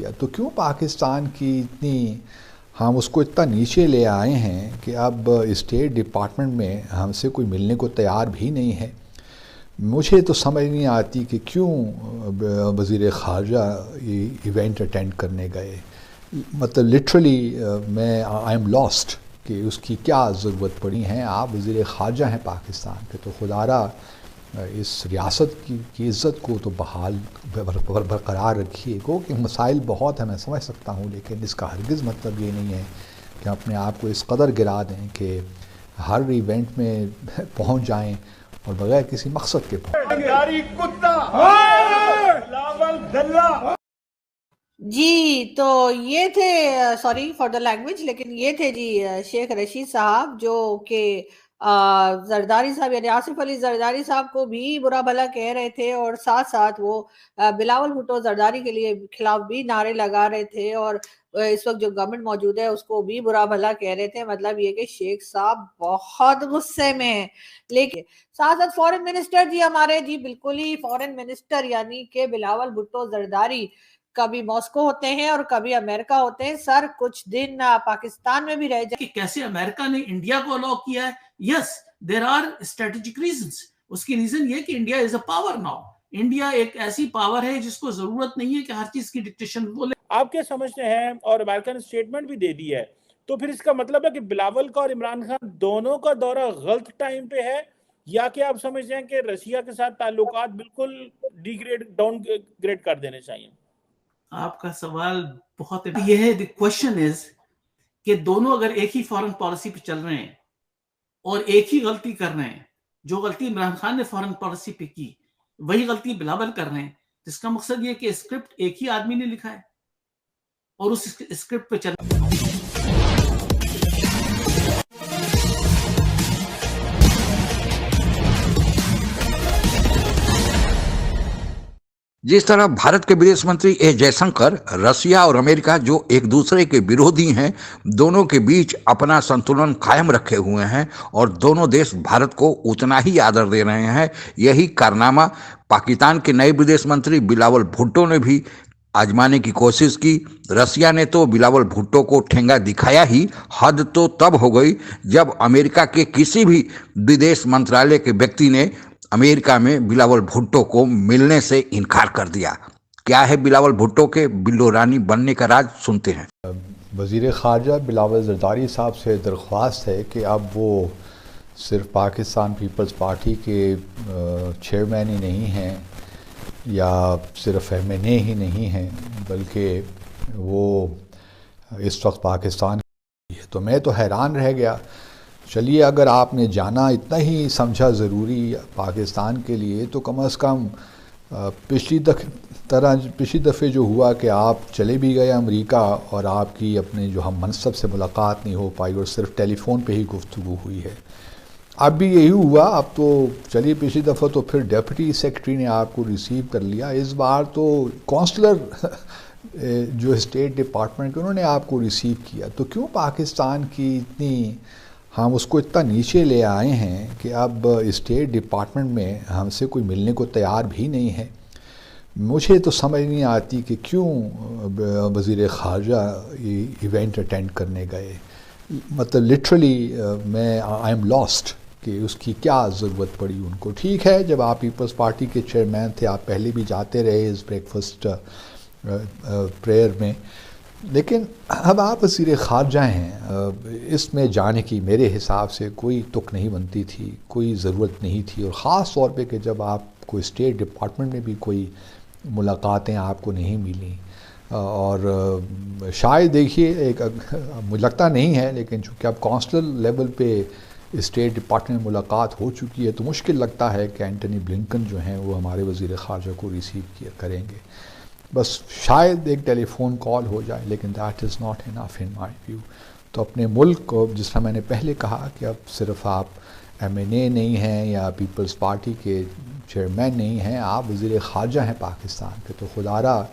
किया, तो क्यों पाकिस्तान की इतनी हम उसको इतना नीचे ले आए हैं कि अब स्टेट डिपार्टमेंट में हमसे कोई मिलने को तैयार भी नहीं है। मुझे तो समझ नहीं आती कि क्यों वज़ीर ख़ारजा ये इवेंट अटेंड करने गए। मतलब लिटरली मैं आई एम लॉस्ट कि उसकी क्या ज़रूरत पड़ी है। आप वज़ीर ख़ारजा हैं पाकिस्तान के, तो खुदारा इस रियासत की इज़्ज़त को तो बहाल बरकरार रखिए। गो कि मसाइल बहुत हैं, मैं समझ सकता हूँ, लेकिन इसका हरगिज़ मतलब ये नहीं है कि अपने आप को इस कदर गिरा दें कि हर इवेंट में पहुँच जाएं और बगैर किसी मकसद के जी। तो ये थे, सॉरी फॉर द लैंग्वेज, लेकिन ये थे जी शेख रशीद साहब, जो कि जरदारी साहब यानी आसिफ अली जरदारी साहब को भी बुरा भला कह रहे थे, और साथ साथ वो बिलावल भुट्टो जरदारी के लिए खिलाफ भी नारे लगा रहे थे, और इस वक्त जो गवर्नमेंट मौजूद है उसको भी बुरा भला कह रहे थे। मतलब ये कि शेख साहब बहुत गुस्से में हैं। लेकिन साथ साथ फॉरेन मिनिस्टर जी हमारे, जी बिल्कुल ही फॉरेन मिनिस्टर यानी कि बिलावल भुट्टो जरदारी कभी मॉस्को होते हैं और कभी अमेरिका होते हैं। सर कुछ दिन पाकिस्तान में भी रह जाए कि कैसे अमेरिका ने इंडिया को अलाउ किया है। Yes, there are strategic reasons. उसकी रीजन ये कि India is a power now. India एक ऐसी पावर है जिसको जरूरत नहीं है कि हर चीज की डिक्टेशन बोले। आप क्या समझते हैं, और अमेरिका ने स्टेटमेंट भी दे दी है, तो फिर इसका मतलब है कि बिलावल का और इमरान खान दोनों का दौरा गलत टाइम पे है, या कि आप समझते हैं कि रशिया के साथ ताल्लुकात बिल्कुल डाउन ग्रेड कर देने चाहिए? आपका सवाल बहुत ये है। द क्वेश्चन इज कि दोनों अगर एक ही फॉरेन पॉलिसी पे चल रहे हैं और एक ही गलती कर रहे हैं, जो गलती इमरान खान ने फॉरेन पॉलिसी पे की वही गलती बिलावल कर रहे हैं, जिसका मकसद ये कि स्क्रिप्ट एक ही आदमी ने लिखा है और उस स्क्रिप्ट पे चल। जिस तरह भारत के विदेश मंत्री एस जयशंकर रसिया और अमेरिका जो एक दूसरे के विरोधी हैं, दोनों के बीच अपना संतुलन कायम रखे हुए हैं और दोनों देश भारत को उतना ही आदर दे रहे हैं। यही कारनामा पाकिस्तान के नए विदेश मंत्री बिलावल भुट्टो ने भी आजमाने की कोशिश की। रसिया ने तो बिलावल भुट्टो को ठेंगा दिखाया ही। हद तो तब हो गई जब अमेरिका के किसी भी विदेश मंत्रालय के व्यक्ति ने अमेरिका में बिलावल भुट्टो को मिलने से इनकार कर दिया। क्या है बिलावल भुट्टो के बिल्लो रानी बनने का राज, सुनते हैं। वज़ीर ख़ारजा बिलावल ज़रदारी साहब से दरख्वास्त है कि अब वो सिर्फ पाकिस्तान पीपल्स पार्टी के चेयरमैन ही नहीं हैं या सिर्फ एमएनए ही नहीं हैं, बल्कि वो इस वक्त पाकिस्तान है। तो मैं तो हैरान रह गया। चलिए, अगर आपने जाना इतना ही समझा ज़रूरी पाकिस्तान के लिए, तो कम से कम पिछली दफ़े जो हुआ कि आप चले भी गए अमेरिका और आपकी अपने जो हम मनसब से मुलाकात नहीं हो पाई और सिर्फ टेलीफोन पे ही गुफ्तगू हुई है। अब भी यही हुआ। अब तो चलिए, पिछली दफ़ा तो फिर डिप्टी सेक्रेटरी ने आपको रिसीव कर लिया, इस बार तो कौंसलर जो स्टेट डिपार्टमेंट के उन्होंने आपको रिसीव किया। तो क्यों पाकिस्तान की इतनी हम उसको इतना नीचे ले आए हैं कि अब स्टेट डिपार्टमेंट में हमसे कोई मिलने को तैयार भी नहीं है। मुझे तो समझ नहीं आती कि क्यों वज़ीर ख़ारजा ये इवेंट अटेंड करने गए। मतलब लिटरली मैं आई एम लॉस्ट कि उसकी क्या ज़रूरत पड़ी उनको। ठीक है, जब आप पीपल्स पार्टी के चेयरमैन थे, आप पहले भी जाते रहे इस ब्रेकफास्ट प्रेयर में, लेकिन अब आप वज़ीर ख़ारजा हैं, इसमें जाने की मेरे हिसाब से कोई तुक नहीं बनती थी, कोई ज़रूरत नहीं थी। और ख़ास तौर पे कि जब आपको स्टेट डिपार्टमेंट में भी कोई मुलाकातें आपको नहीं मिली, और शायद देखिए एक मुझे लगता नहीं है, लेकिन चूँकि अब कौंसलर लेवल पे स्टेट डिपार्टमेंट में मुलाकात हो चुकी है, तो मुश्किल लगता है कि एंटनी ब्लिंकन जो हैं वो हमारे वज़ीर ख़ारजा को रिसीव करेंगे। बस शायद एक टेलीफोन कॉल हो जाए, लेकिन that is not enough in my view. तो अपने मुल्क को, जिस तरह मैंने पहले कहा कि अब सिर्फ आप एमएनए नहीं हैं या पीपल्स पार्टी के चेयरमैन नहीं हैं, आप वज़ीर ख़ारजा हैं पाकिस्तान के, तो खुदारा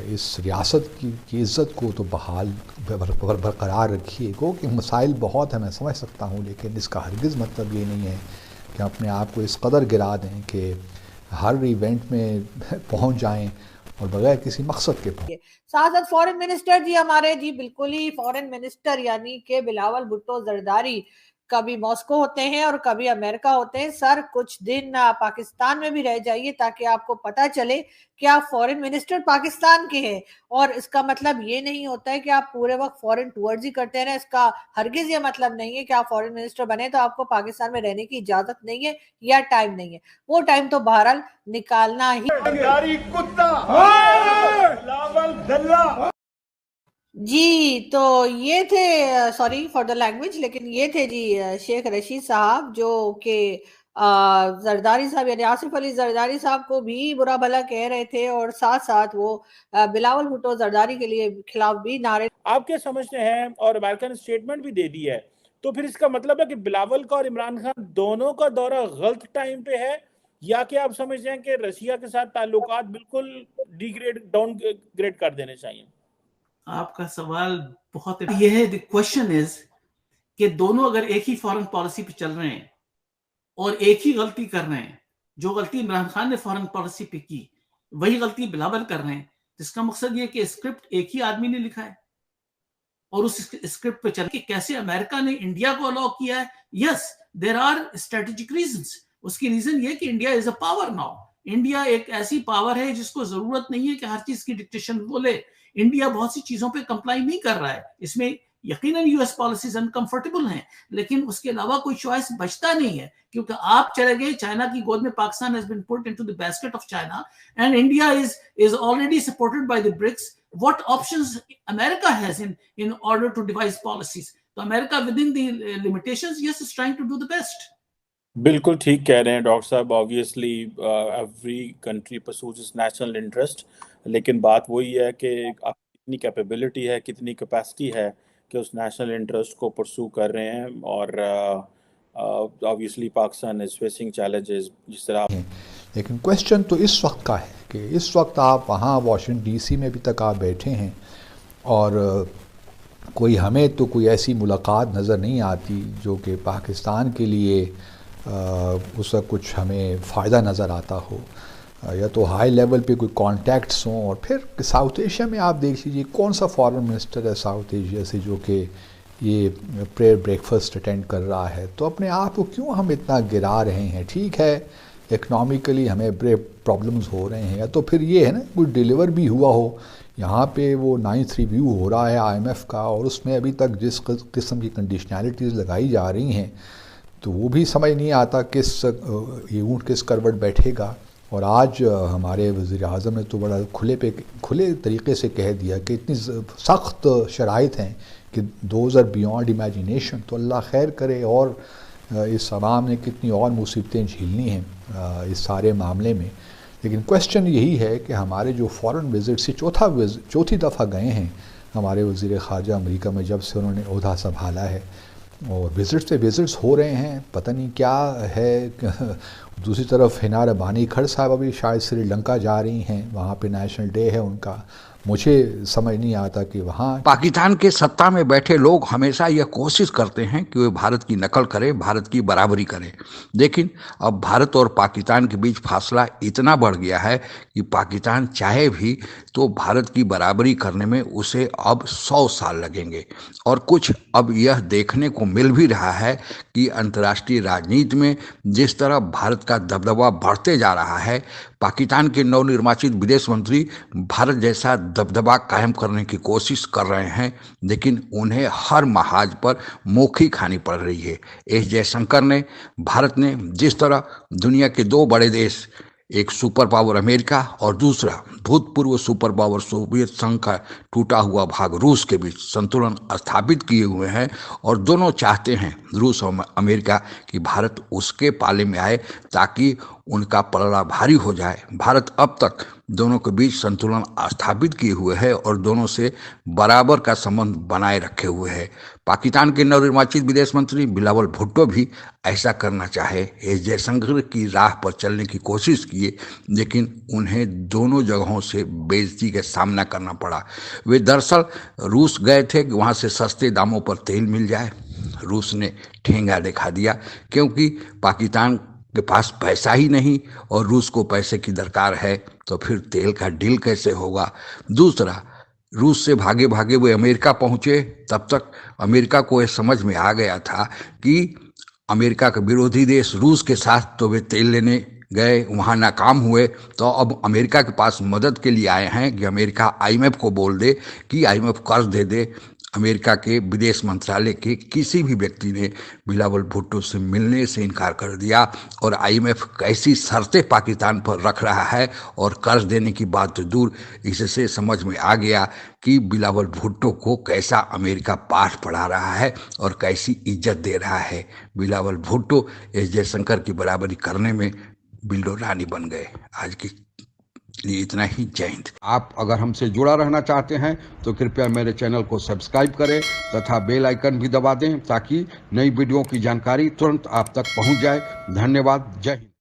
इस रियासत की इज़्ज़त को तो बहाल बरकरार रखिए। गो कि मसाइल बहुत हैं, मैं समझ सकता हूँ, लेकिन इसका हरगिज़ मतलब ये नहीं है कि अपने आप को इस कदर गिरा दें कि हर इवेंट में पहुँच जाएँ और बगैर किसी मकसद के। साथ साथ फॉरेन मिनिस्टर जी हमारे जी बिल्कुल ही फॉरेन मिनिस्टर यानी कि बिलावल भुट्टो जरदारी कभी मॉस्को होते हैं और कभी अमेरिका होते हैं। सर कुछ दिन पाकिस्तान में भी रह जाइए ताकि आपको पता चले कि आप फॉरेन मिनिस्टर पाकिस्तान के हैं, और इसका मतलब ये नहीं होता है कि आप पूरे वक्त फॉरेन टूर्स ही करते रहे। इसका हरगिज ये मतलब नहीं है कि आप फॉरेन मिनिस्टर बने तो आपको पाकिस्तान में रहने की इजाजत नहीं है या टाइम नहीं है। वो टाइम तो बहरहाल निकालना ही। जी तो ये थे, सॉरी फॉर द लैंग्वेज, लेकिन ये थे जी शेख रशीद साहब जो कि जरदारी साहब यानी आसिफ अली जरदारी साहब को भी बुरा भला कह रहे थे, और साथ साथ वो बिलावल भुट्टो जरदारी के लिए खिलाफ भी नारे। आप क्या समझते हैं, और अमेरिका ने स्टेटमेंट भी दे दी है, तो फिर इसका मतलब है कि बिलावल का और इमरान खान दोनों का दौरा गलत टाइम पे है, या कि आप समझते हैं कि रशिया के साथ ताल्लुकात बिल्कुल डिग्रेड डाउन ग्रेड कर देने चाहिए? आपका सवाल बहुत ये है, द क्वेश्चन इज कि दोनों अगर एक ही फॉरेन पॉलिसी पे चल रहे हैं और एक ही गलती कर रहे हैं, जो गलती इमरान खान ने फॉरेन पॉलिसी पे की वही गलती बिलावल कर रहे हैं, जिसका मकसद ये कि स्क्रिप्ट एक ही आदमी ने लिखा है और उस स्क्रिप्ट पे चल के कैसे अमेरिका ने इंडिया को अलाउ किया है। Yes there are strategic reasons. उसकी रीजन ये कि India is a power now. India एक ऐसी पावर है जिसको जरूरत नहीं है कि हर चीज की डिक्टेशन बोले। इंडिया बहुत सी चीजों पे कंप्लाई नहीं कर रहा है। इसमें यकीनन यूएस पॉलिसीज अनकंफर्टेबल हैं, लेकिन उसके अलावा कोई चॉइस बचता नहीं है, क्योंकि आप चले गए चाइना की गोद में। Pakistan has been put into the basket of China and India is already supported by the BRICS. What options America has in order to devise policies? So America within the limitations, yes, is trying to do the best. बिल्कुल ठीक कह रहे हैं doctor साहब। Obviously every country pursues its national interest, लेकिन बात वही है कि आप कितनी कैपेबिलिटी है, कितनी कैपेसिटी है कि उस नेशनल इंटरेस्ट को परसू कर रहे हैं। और obviously Pakistan is facing challenges जिस तरह। लेकिन क्वेश्चन तो इस वक्त का है कि इस वक्त आप वहाँ वाशिंगटन डीसी में अभी तक आप बैठे हैं और कोई हमें तो कोई ऐसी मुलाकात नज़र नहीं आती जो कि पाकिस्तान के लिए उसका कुछ हमें फ़ायदा नज़र आता हो, या तो हाई लेवल पे कोई कॉन्टैक्ट्स हों। और फिर साउथ एशिया में आप देख लीजिए कौन सा फॉरेन मिनिस्टर है साउथ एशिया से जो कि ये प्रेयर ब्रेकफास्ट अटेंड कर रहा है। तो अपने आप को क्यों हम इतना गिरा रहे हैं? ठीक है इकनॉमिकली हमें बड़े प्रॉब्लम्स हो रहे हैं, या तो फिर ये है ना कोई डिलीवर भी हुआ हो। यहाँ पे वो 9th रिव्यू हो रहा है IMF का, और उसमें अभी तक जिस किस्म की कंडीशनैलिटीज़ लगाई जा रही हैं तो वो भी समझ नहीं आता ये ऊँट किस करवट बैठेगा। और आज हमारे वज़ीर-ए-आज़म ने तो बड़ा खुले तरीके से कह दिया कि इतनी सख्त शराइत हैं कि दोज़ आर बियॉन्ड इमेजिनेशन। तो अल्लाह खैर करे, और इस आवाम ने कितनी और मुसीबतें झेलनी हैं इस सारे मामले में। लेकिन क्वेश्चन यही है कि हमारे जो फॉरेन विज़िट से चौथी दफ़ा गए हैं हमारे वज़ीर ख़ारजा अमेरिका में जब से उन्होंने ओहदा संभाला है, और विज़िट्स पे विज़िट्स हो रहे हैं, पता नहीं क्या है। दूसरी तरफ हिना रब्बानी खड़ साहब अभी शायद श्रीलंका जा रही हैं, वहाँ पे नेशनल डे है उनका। मुझे समझ नहीं आता कि वहाँ पाकिस्तान के सत्ता में बैठे लोग हमेशा यह कोशिश करते हैं कि वे भारत की नकल करें, भारत की बराबरी करें। लेकिन अब भारत और पाकिस्तान के बीच फासला इतना बढ़ गया है कि पाकिस्तान चाहे भी तो भारत की बराबरी करने में उसे अब 100 साल लगेंगे। और कुछ अब यह देखने को मिल भी रहा है कि अंतर्राष्ट्रीय राजनीति में जिस तरह भारत का दबदबा बढ़ते जा रहा है, पाकिस्तान के नवनिर्वाचित विदेश मंत्री भारत जैसा दबदबा कायम करने की कोशिश कर रहे हैं, लेकिन उन्हें हर महाज पर मोखी खानी पड़ रही है। एस जयशंकर ने भारत ने जिस तरह दुनिया के दो बड़े देश, एक सुपर पावर अमेरिका और दूसरा भूतपूर्व सुपर पावर सोवियत संघ का टूटा हुआ भाग रूस के बीच संतुलन स्थापित किए हुए हैं, और दोनों चाहते हैं रूस और अमेरिका कि भारत उसके पाले में आए ताकि उनका पलड़ा भारी हो जाए। भारत अब तक दोनों के बीच संतुलन स्थापित किए हुए है और दोनों से बराबर का संबंध बनाए रखे हुए है। पाकिस्तान के नवनिर्वाचित विदेश मंत्री बिलावल भुट्टो भी ऐसा करना चाहे, एस जयशंकर की राह पर चलने की कोशिश किए, लेकिन उन्हें दोनों जगहों से बेइज्जती का सामना करना पड़ा। वे दरअसल रूस गए थे कि वहाँ से सस्ते दामों पर तेल मिल जाए। रूस ने ठेंगा दिखा दिया, क्योंकि पाकिस्तान के पास पैसा ही नहीं और रूस को पैसे की दरकार है। तो फिर तेल का डील कैसे होगा। दूसरा, रूस से भागे भागे वे अमेरिका पहुंचे। तब तक अमेरिका को यह समझ में आ गया था कि अमेरिका का विरोधी देश रूस के साथ तो वे तेल लेने गए, वहाँ नाकाम हुए, तो अब अमेरिका के पास मदद के लिए आए हैं कि अमेरिका IMF को बोल दे कि IMF कर्ज दे दे। अमेरिका के विदेश मंत्रालय के किसी भी व्यक्ति ने बिलावल भुट्टो से मिलने से इनकार कर दिया और IMF कैसी शर्तें पाकिस्तान पर रख रहा है और कर्ज देने की बात तो दूर, इससे समझ में आ गया कि बिलावल भुट्टो को कैसा अमेरिका पाठ पढ़ा रहा है और कैसी इज्जत दे रहा है। बिलावल भुट्टो एस जयशंकर की बराबरी करने में बिल्डो रानी बन गए। आज की लिए इतना ही। जय हिंद। आप अगर हमसे जुड़ा रहना चाहते हैं तो कृपया मेरे चैनल को सब्सक्राइब करें तथा बेल आइकन भी दबा दें ताकि नई वीडियो की जानकारी तुरंत आप तक पहुंच जाए। धन्यवाद। जय हिंद।